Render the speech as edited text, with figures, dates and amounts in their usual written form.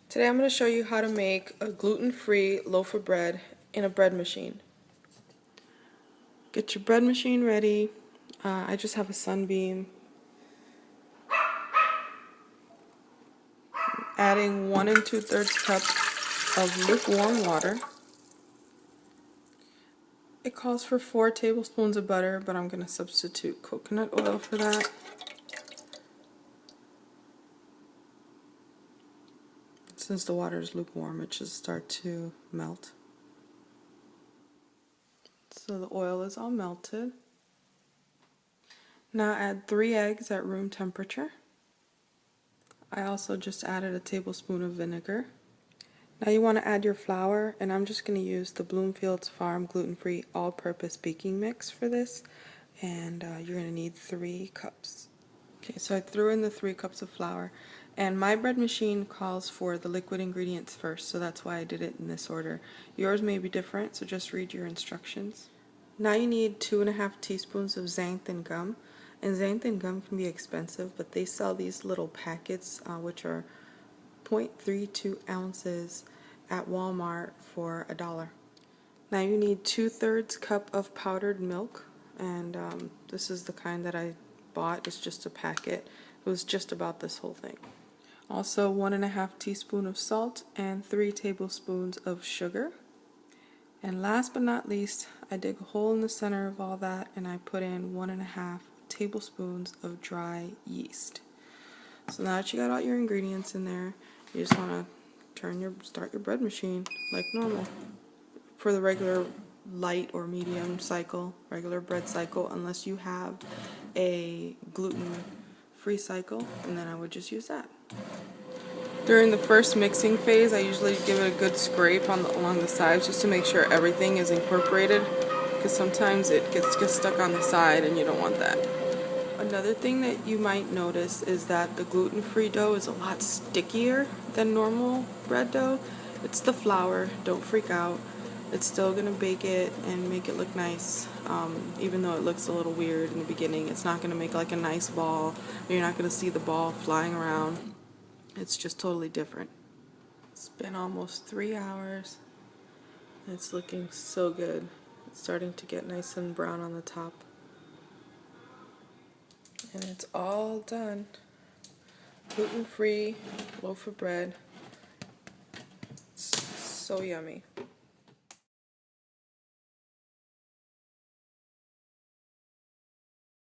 Today I'm going to show you how to make a gluten-free loaf of bread in a bread machine. Get your bread machine ready. I just have a Sunbeam. Adding 1 2/3 cup of lukewarm water. It calls for 4 tablespoons of butter, but I'm going to substitute coconut oil for that. Since the water is lukewarm, it should start to melt. So the oil is all melted. Now add 3 eggs at room temperature. I also just added a tablespoon of vinegar. Now you want to add your flour, and I'm just going to use the Bloomfield's Farm gluten-free all-purpose baking mix for this, and you're going to need 3 cups. Okay, so I threw in the 3 cups of flour, and my bread machine calls for the liquid ingredients first, so that's why I did it in this order. Yours may be different, so just read your instructions. Now you need 2½ teaspoons of xanthan gum, and xanthan gum can be expensive, but they sell these little packets which are 0.32 ounces at Walmart for $1. Now you need 2/3 cup of powdered milk, and this is the kind that I bought. It's just a packet. It was just about this whole thing. Also 1½ teaspoon of salt and 3 tablespoons of sugar. And last but not least, I dig a hole in the center of all that, and I put in 1½ tablespoons of dry yeast. So now that you got all your ingredients in there, you just want to start your bread machine like normal for the regular light or medium cycle, regular bread cycle, unless you have a gluten-free cycle, and then I would just use that. During the first mixing phase, I usually give it a good scrape along the sides just to make sure everything is incorporated, because sometimes it gets stuck on the side and you don't want that. Another thing that you might notice is that the gluten-free dough is a lot stickier than normal bread dough. It's the flour, don't freak out. It's still going to bake it and make it look nice, even though it looks a little weird in the beginning. It's not going to make like a nice ball. You're not going to see the ball flying around. It's just totally different. It's been almost 3 hours. It's looking so good. It's starting to get nice and brown on the top. And it's all done. Gluten-free loaf of bread. It's so yummy.